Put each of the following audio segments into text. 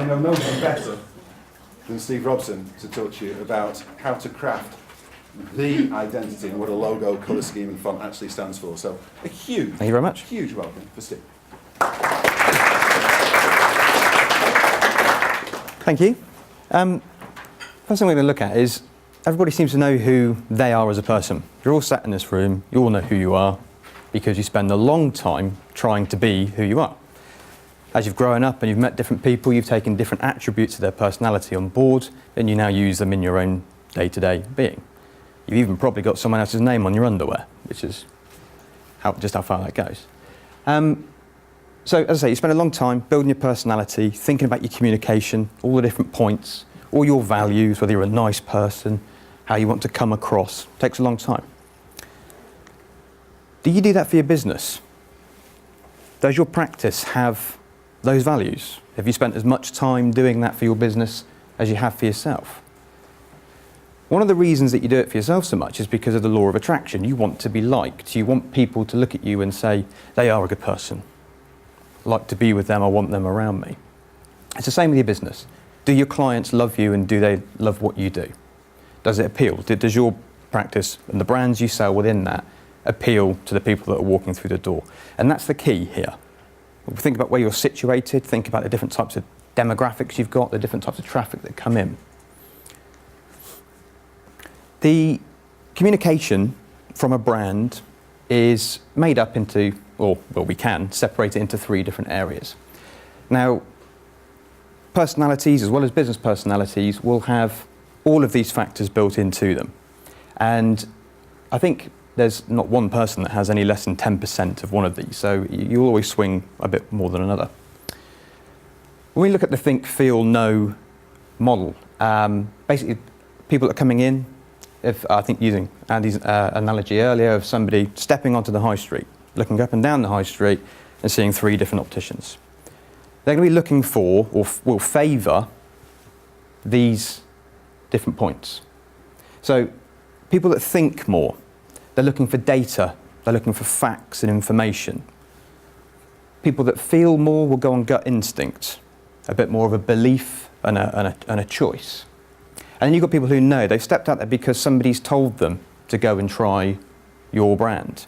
I know nobody better than Steve Robson to talk to you about how to craft the identity and what a logo, colour scheme and font actually stands for. So a huge, thank you very much. Huge welcome for Steve. Thank you. First thing we're going to look at is everybody seems to know who they are as a person. You're all sat in this room, you all know who you are because you spend a long time trying to be who you are. As you've grown up and you've met different people, you've taken different attributes of their personality on board, and you now use them in your own day-to-day being. You've even probably got someone else's name on your underwear, which is just how far that goes. So, as I say, you spend a long time building your personality, thinking about your communication, all the different points, all your values, whether you're a nice person, how you want to come across. It takes a long time. Do you do that for your business? Does your practice have those values? Have you spent as much time doing that for your business as you have for yourself? One of the reasons that you do it for yourself so much is because of the law of attraction. You want to be liked. You want people to look at you and say, they are a good person. I like to be with them, I want them around me. It's the same with your business. Do your clients love you and do they love what you do? Does it appeal? Does your practice and the brands you sell within that appeal to the people that are walking through the door? And that's the key here. Think about where you're situated, think about the different types of demographics you've got, the different types of traffic that come in. The communication from a brand is made up into, well, we can separate it into 3 different areas. Now, personalities as well as business personalities will have all of these factors built into them. And I think there's not one person that has any less than 10% of one of these, so you'll always swing a bit more than another. When we look at the think, feel, know model, basically people that are coming in, I think using Andy's analogy earlier of somebody stepping onto the high street, looking up and down the high street and seeing 3 different opticians. They're going to be looking for, or will favour, these different points. So people that think more, they're looking for data, they're looking for facts and information. People that feel more will go on gut instinct, a bit more of a belief and a choice. And then you've got people who know, they've stepped out there because somebody's told them to go and try your brand.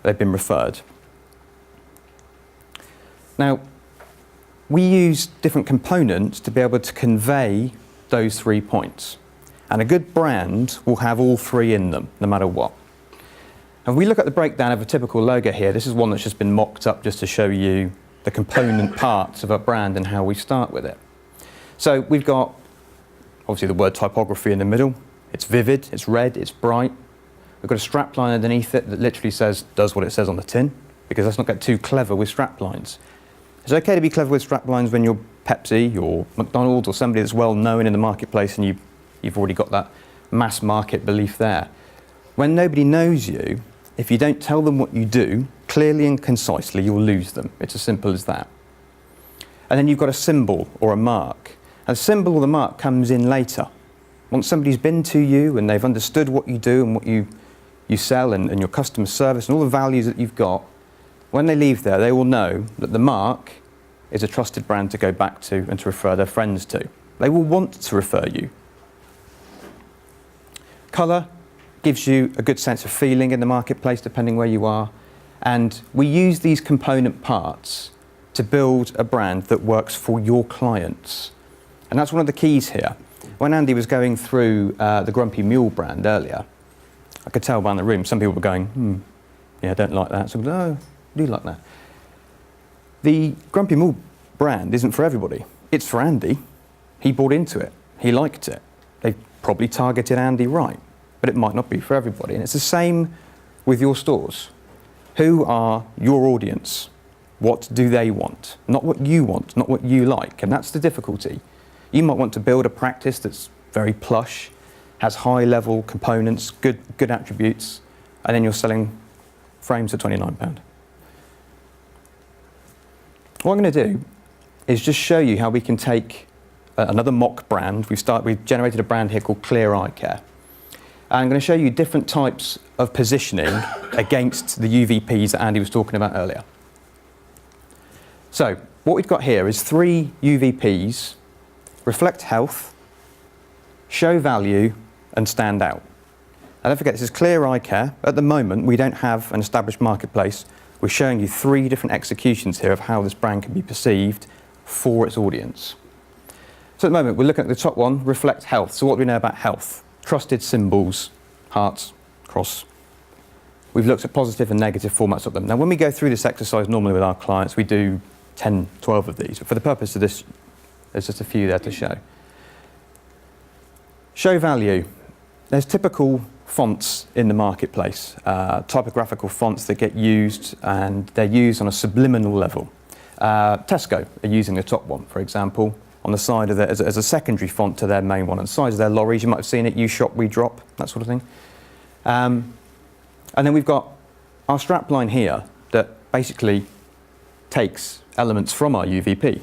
They've been referred. Now, we use different components to be able to convey those 3 points. And a good brand will have all 3 in them, no matter what. And we look at the breakdown of a typical logo here. This is one that's just been mocked up just to show you the component parts of a brand and how we start with it. So we've got, obviously, the word typography in the middle. It's vivid, it's red, it's bright. We've got a strap line underneath it that literally does what it says on the tin, because let's not get too clever with strap lines. It's okay to be clever with strap lines when you're Pepsi or McDonald's or somebody that's well known in the marketplace and you've already got that mass market belief there. When nobody knows you, if you don't tell them what you do clearly and concisely, you'll lose them. It's as simple as that. And then you've got a symbol or a mark. And the symbol or the mark comes in later. Once somebody's been to you and they've understood what you do and what you sell and your customer service and all the values that you've got, when they leave there, they will know that the mark is a trusted brand to go back to and to refer their friends to. They will want to refer you. Colour gives you a good sense of feeling in the marketplace, depending where you are. And we use these component parts to build a brand that works for your clients. And that's one of the keys here. When Andy was going through the Grumpy Mule brand earlier, I could tell by in the room, some people were going, yeah, I don't like that. Some people, oh, I do like that. The Grumpy Mule brand isn't for everybody. It's for Andy. He bought into it. He liked it. They probably targeted Andy right, but it might not be for everybody. And it's the same with your stores. Who are your audience? What do they want? Not what you want, not what you like. And that's the difficulty. You might want to build a practice that's very plush, has high-level components, good attributes, and then you're selling frames for £29. What I'm going to do is just show you how we can take another mock brand. We've generated a brand here called Clear Eye Care. And I'm going to show you different types of positioning against the UVPs that Andy was talking about earlier. So, what we've got here is 3 UVPs: reflect health, show value, and stand out. And don't forget, this is clear eye care. At the moment, we don't have an established marketplace. We're showing you 3 different executions here of how this brand can be perceived for its audience. So at the moment, we're looking at the top one, reflect health. So what do we know about health? Trusted symbols, hearts, cross. We've looked at positive and negative formats of them. Now, when we go through this exercise normally with our clients, we do 10, 12 of these. But for the purpose of this, there's just a few there to show. Show value. There's typical fonts in the marketplace, typographical fonts that get used, and they're used on a subliminal level. Tesco are using the top one, for example, on the side of it as a secondary font to their main one. On the sides of their lorries, you might have seen it, you shop, we drop, that sort of thing. And then we've got our strapline here that basically takes elements from our UVP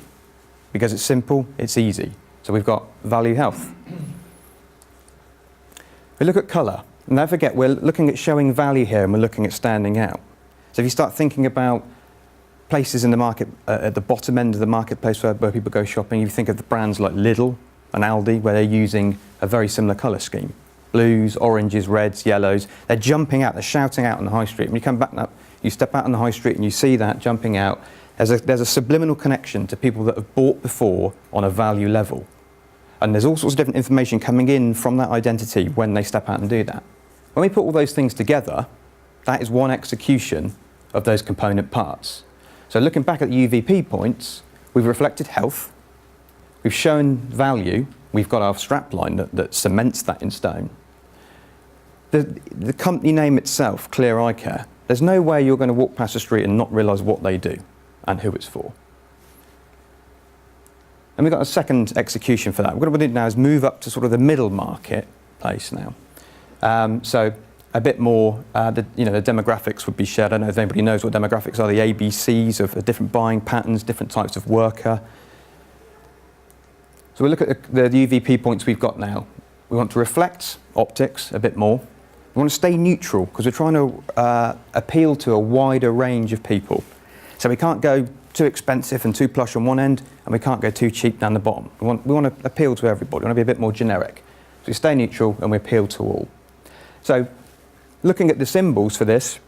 because it's simple, it's easy. So we've got value health. We look at colour. And don't forget, we're looking at showing value here and we're looking at standing out. So if you start thinking about places in the market, at the bottom end of the marketplace where people go shopping, you think of the brands like Lidl and Aldi, where they're using a very similar colour scheme. Blues, oranges, reds, yellows. They're jumping out, they're shouting out on the high street. When you come back up, you step out on the high street and you see that jumping out. There's a subliminal connection to people that have bought before on a value level. And there's all sorts of different information coming in from that identity when they step out and do that. When we put all those things together, that is one execution of those component parts. So looking back at the UVP points, we've reflected health, we've shown value, we've got our strapline that cements that in stone. The company name itself, Clear Eye Care, there's no way you're going to walk past the street and not realise what they do and who it's for. And we've got a second execution for that. What we're going to do now is move up to sort of the middle marketplace now. So a bit more, the demographics would be shared. I don't know if anybody knows what demographics are, the ABCs of different buying patterns, different types of worker. So we look at the UVP points we've got now. We want to reflect optics a bit more. We want to stay neutral because we're trying to appeal to a wider range of people. So we can't go too expensive and too plush on one end, and we can't go too cheap down the bottom. We want to appeal to everybody. We want to be a bit more generic. So we stay neutral and we appeal to all. So looking at the symbols for this,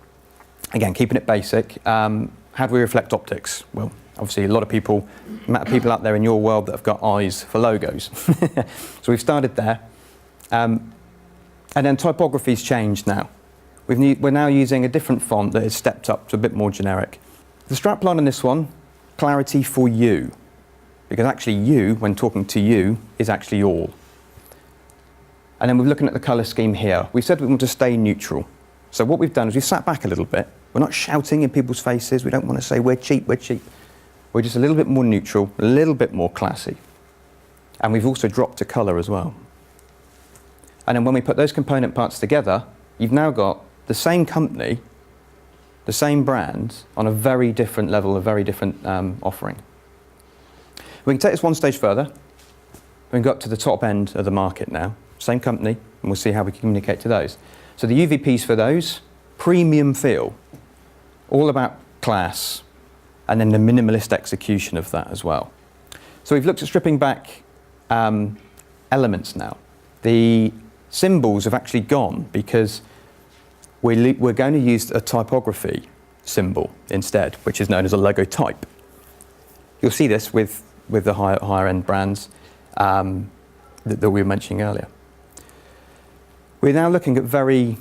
again, keeping it basic, how do we reflect optics? Well, obviously a lot of people, amount of people out there in your world that have got eyes for logos. So we've started there. And then typography's changed now. We're now using a different font that has stepped up to a bit more generic. The strapline on this one, clarity for you. Because actually you, when talking to you, is actually all. And then we're looking at the colour scheme here. We said we want to stay neutral. So what we've done is we've sat back a little bit. We're not shouting in people's faces. We don't want to say we're cheap, we're cheap. We're just a little bit more neutral, a little bit more classy. And we've also dropped a colour as well. And then when we put those component parts together, you've now got the same company, the same brand, on a very different level, a very different offering. We can take this one stage further. We can go up to the top end of the market now. Same company, and we'll see how we can communicate to those. So the UVPs for those, premium feel, all about class, and then the minimalist execution of that as well. So we've looked at stripping back elements now. The symbols have actually gone because we're going to use a typography symbol instead, which is known as a logotype. You'll see this with the higher end brands that we were mentioning earlier. We're now looking at very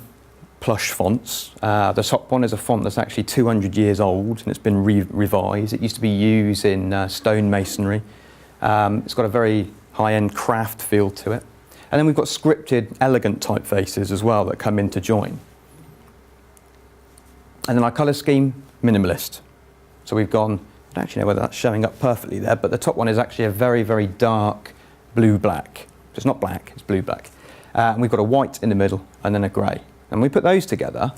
plush fonts. The top one is a font that's actually 200 years old and it's been revised. It used to be used in stone masonry. It's got a very high-end craft feel to it. And then we've got scripted, elegant typefaces as well that come in to join. And then our colour scheme, minimalist. So we've gone, I don't actually know whether that's showing up perfectly there, but the top one is actually a very, very dark blue-black. So it's not black, it's blue-black. And we've got a white in the middle and then a grey. And we put those together,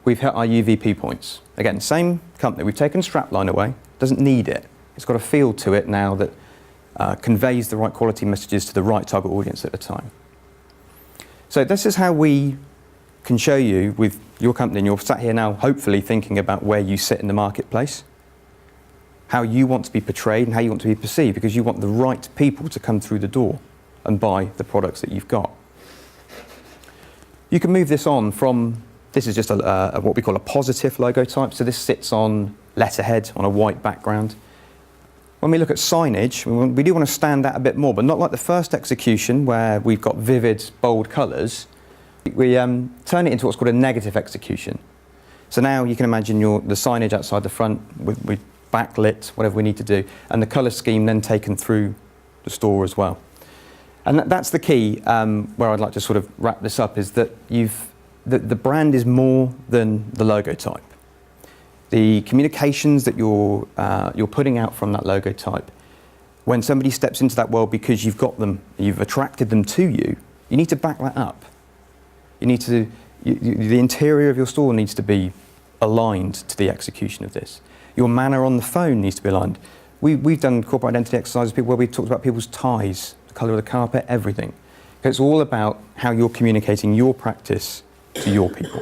we've hit our UVP points. Again, same company, we've taken strapline away, doesn't need it. It's got a feel to it now that conveys the right quality messages to the right target audience at the time. So this is how we can show you with your company, and you're sat here now hopefully thinking about where you sit in the marketplace, how you want to be portrayed and how you want to be perceived, because you want the right people to come through the door and buy the products that you've got. You can move this on from, this is just what we call a positive logo type, so this sits on letterhead on a white background. When we look at signage, we do want to stand out a bit more, but not like the first execution where we've got vivid, bold colours. We turn it into what's called a negative execution. So now you can imagine the signage outside the front with backlit, whatever we need to do, and the colour scheme then taken through the store as well. And that's the key, where I'd like to sort of wrap this up, is that the brand is more than the logo type. The communications that you're putting out from that logo type, when somebody steps into that world because you've got them, you've attracted them to you, you need to back that up. You need to, the interior of your store needs to be aligned to the execution of this. Your manner on the phone needs to be aligned. We've done corporate identity exercises where we've talked about people's ties, the colour of the carpet, everything. It's all about how you're communicating your practice to your people.